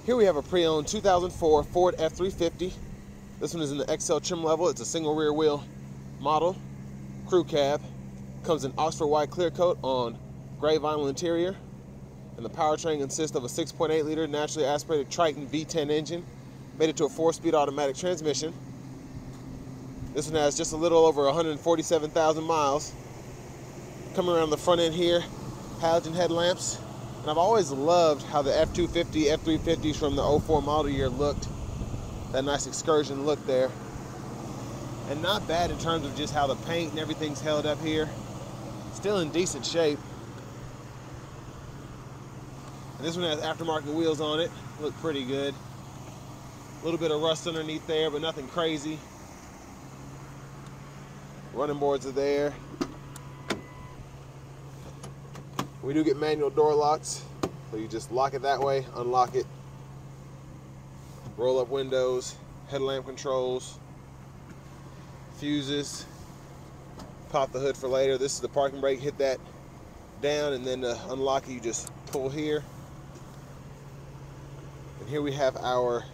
Here we have a pre-owned 2004 Ford F-350. This one is in the XL trim level. It's a single rear wheel model, crew cab. Comes in Oxford white clear coat on gray vinyl interior. And the powertrain consists of a 6.8 liter naturally aspirated Triton V10 engine, made it to a 4-speed automatic transmission. This one has just a little over 147,000 miles. Coming around the front end here, halogen headlamps. And I've always loved how the F-250, F-350s from the 04 model year looked. That nice Excursion look there. And not bad in terms of just how the paint and everything's held up here. Still in decent shape. And this one has aftermarket wheels on it. Look pretty good. A little bit of rust underneath there, but nothing crazy. Running boards are there. We do get manual door locks, so you just lock it that way, unlock it. Roll up windows, headlamp controls, fuses. Pop the hood for later. This is the parking brake. Hit that down, and then to unlock it, you just pull here. And here we have our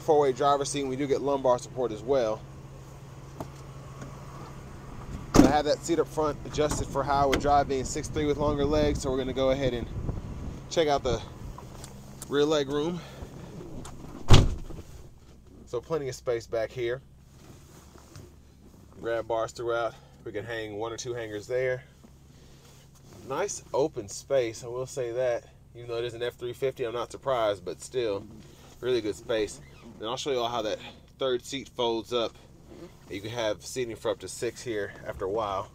4-way driver's seat, and we do get lumbar support as well. I have that seat up front adjusted for how I would drive, being 6'3" with longer legs, so we're going to go ahead and check out the rear leg room. So plenty of space back here. Grab bars throughout. We can hang 1 or 2 hangers there. Nice open space, I will say that. Even though it is an F-350, I'm not surprised, but still, really good space. And I'll show you all how that third seat folds up. You can have seating for up to 6 here after a while.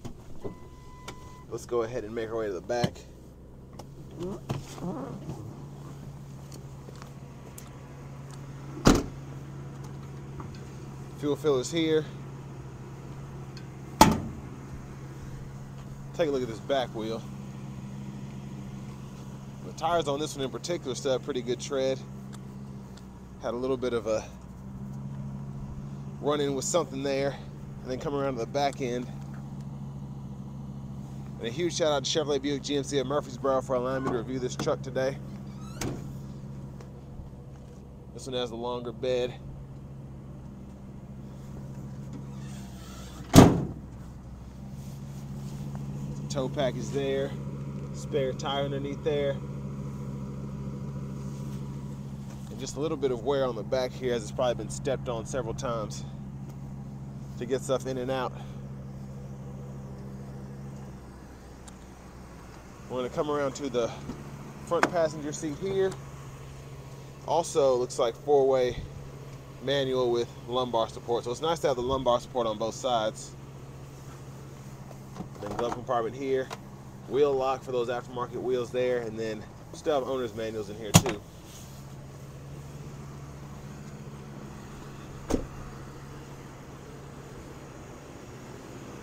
Let's go ahead and make our way to the back. Fuel fillers here. Take a look at this back wheel. The tires on this one in particular still have pretty good tread. Had a little bit of a run-in with something there, and then come around to the back end. And a huge shout out to Chevrolet Buick GMC of Murfreesboro for allowing me to review this truck today. This one has a longer bed. Tow package there, spare tire underneath there, and just a little bit of wear on the back here, as it's probably been stepped on several times to get stuff in and out. We're going to come around to the front passenger seat here. Also looks like 4-way manual with lumbar support, so it's nice to have the lumbar support on both sides. Then glove compartment here, wheel lock for those aftermarket wheels there, and then still have owner's manuals in here too.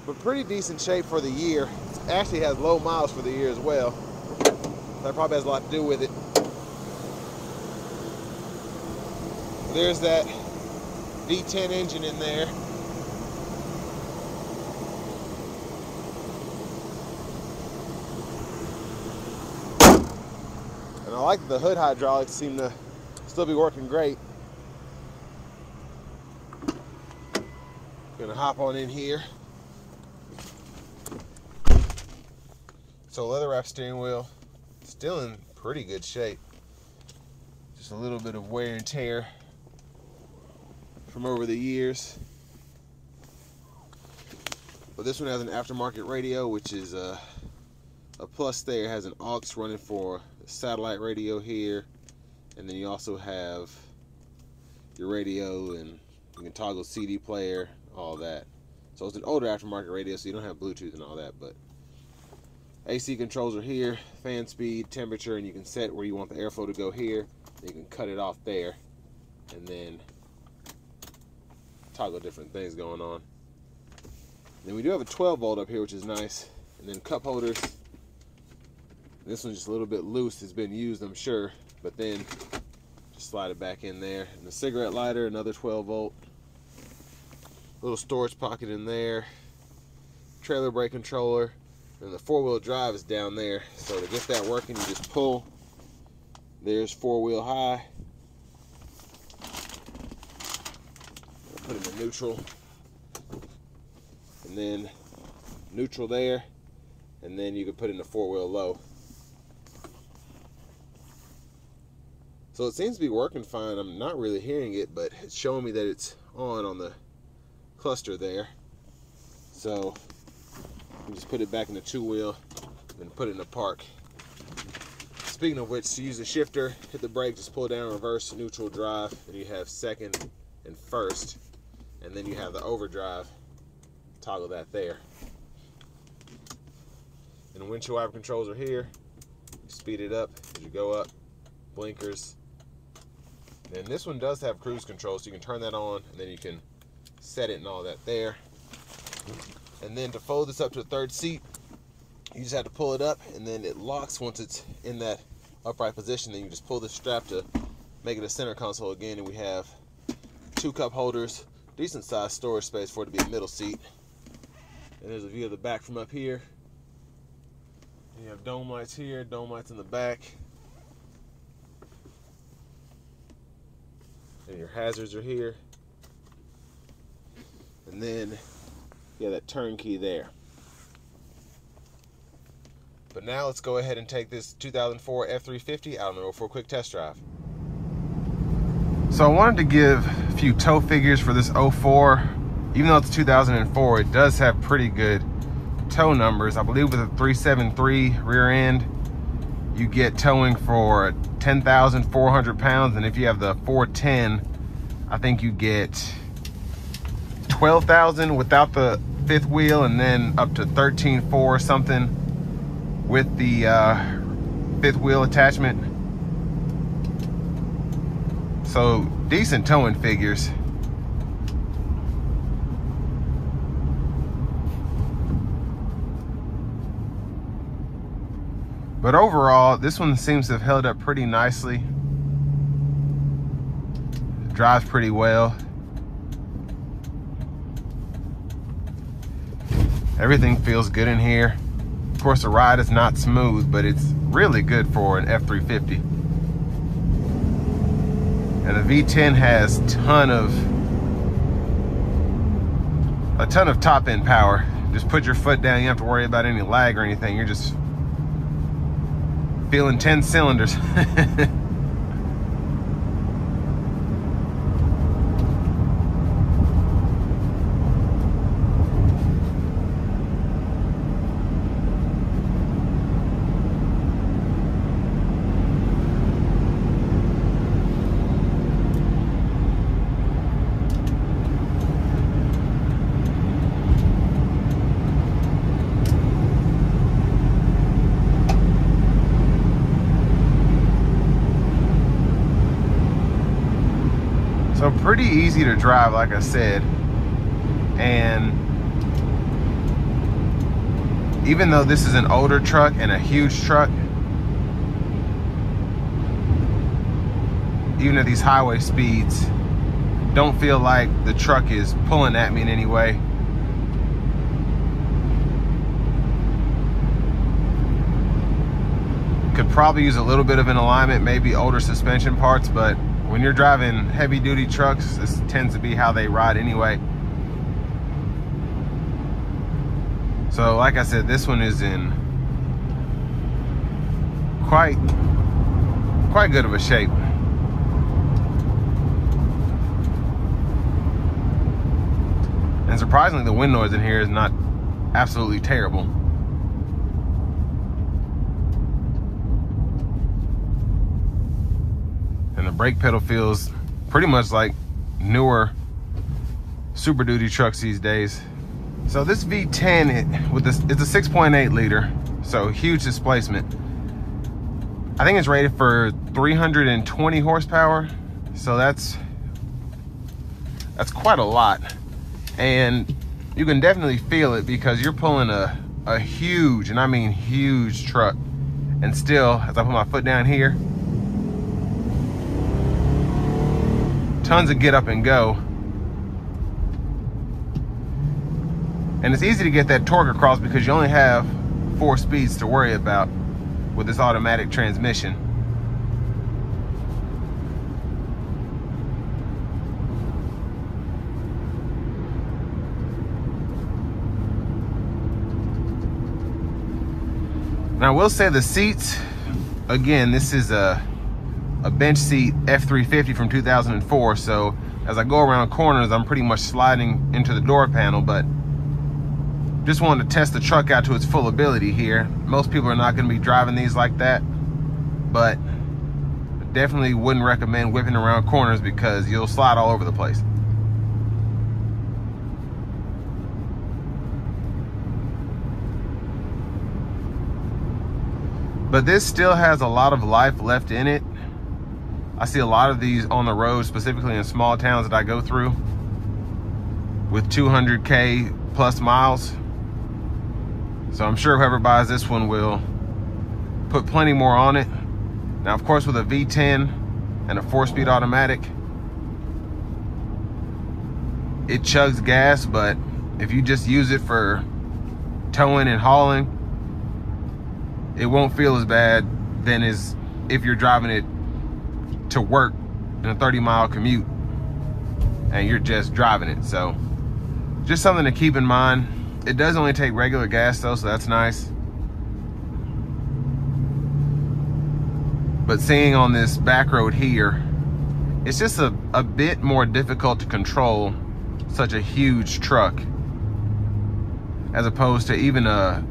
But pretty decent shape for the year. It actually has low miles for the year as well. That probably has a lot to do with it. There's that V10 engine in there. And I like the hood hydraulics seem to still be working great. Gonna hop on in here. So leather wrap steering wheel, still in pretty good shape. Just a little bit of wear and tear from over the years. But this one has an aftermarket radio, which is a plus there. It has an aux running for satellite radio here, and then you also have your radio, and you can toggle CD player, all that. So it's an older aftermarket radio, so you don't have Bluetooth and all that, but AC controls are here, fan speed, temperature, and you can set where you want the airflow to go here. You can cut it off there, and then toggle different things going on. Then we do have a 12 volt up here, which is nice, and then cup holders. This one's just a little bit loose. It's been used, I'm sure, but then just slide it back in there. And the cigarette lighter, another 12 volt. Little storage pocket in there. Trailer brake controller. And the 4-wheel drive is down there. So to get that working, you just pull. There's 4-wheel high. neutral, and then neutral there, and then you can put in the 4-wheel low. So it seems to be working fine. I'm not really hearing it, but it's showing me that it's on the cluster there. So you just put it back in the 2-wheel and put it in the park. Speaking of which, to use the shifter, hit the brake, just pull down reverse, neutral, drive, and you have second and first, and then you have the overdrive. Toggle that there. And the windshield wiper controls are here. You speed it up as you go up. Blinkers. And this one does have cruise control, so you can turn that on, and then you can set it and all that there. And then to fold this up to a third seat, you just have to pull it up, and then it locks once it's in that upright position. Then you just pull the strap to make it a center console again, and we have 2 cup holders, decent sized storage space for it to be a middle seat. And there's a view of the back from up here. And you have dome lights here, dome lights in the back. And your hazards are here. And then you have that turn key there. But now let's go ahead and take this 2004 F-350 out on the road for a quick test drive. So I wanted to give a few tow figures for this 04. Even though it's 2004, it does have pretty good tow numbers. I believe with a 373 rear end, you get towing for 10,400 pounds. And if you have the 410, I think you get 12,000 without the 5th wheel, and then up to 13.4 or something with the 5th wheel attachment. So decent towing figures. But overall, this one seems to have held up pretty nicely. Drives pretty well. Everything feels good in here. Of course, the ride is not smooth, but it's really good for an F-350. And the V10 has a ton of top end power. Just put your foot down, you don't have to worry about any lag or anything. You're just feeling 10 cylinders. So pretty easy to drive, like I said. And even though this is an older truck and a huge truck, even at these highway speeds, don't feel like the truck is pulling at me in any way. Could probably use a little bit of an alignment, maybe older suspension parts, but when you're driving heavy duty trucks, this tends to be how they ride anyway. So like I said, this one is in quite good of a shape. And surprisingly, the wind noise in here is not absolutely terrible. And the brake pedal feels pretty much like newer Super Duty trucks these days. So this V10 with this, it's a 6.8 liter, so huge displacement. I think it's rated for 320 horsepower, so that's quite a lot. And you can definitely feel it because you're pulling a huge, and I mean huge, truck. And still, as I put my foot down here, tons of get up and go. And it's easy to get that torque across because you only have 4 speeds to worry about with this automatic transmission. Now I will say the seats, again, this is a bench seat F-350 from 2004, so as I go around corners, I'm pretty much sliding into the door panel, but just wanted to test the truck out to its full ability here. Most people are not going to be driving these like that, but definitely wouldn't recommend whipping around corners because you'll slide all over the place. But this still has a lot of life left in it. I see a lot of these on the road, specifically in small towns that I go through, with 200K plus miles. So I'm sure whoever buys this one will put plenty more on it. Now, of course, with a V10 and a 4-speed automatic, it chugs gas, but if you just use it for towing and hauling, it won't feel as bad than as if you're driving it to work in a 30-mile commute and you're just driving it. So just something to keep in mind. It does only take regular gas though, so that's nice. But seeing on this back road here, it's just a bit more difficult to control such a huge truck as opposed to even a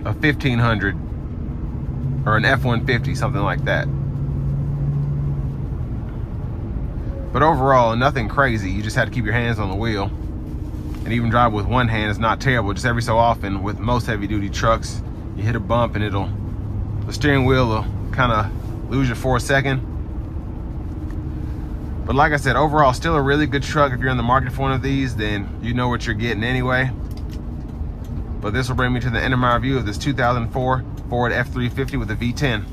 1500 or an F-150, something like that. But overall, nothing crazy. You just have to keep your hands on the wheel. And even drive with one hand is not terrible. Just every so often with most heavy duty trucks, you hit a bump and the steering wheel will kind of lose you for a second. But like I said, overall, still a really good truck. If you're in the market for one of these, then you know what you're getting anyway. But this will bring me to the end of my review of this 2004 Ford F-350 with a V10.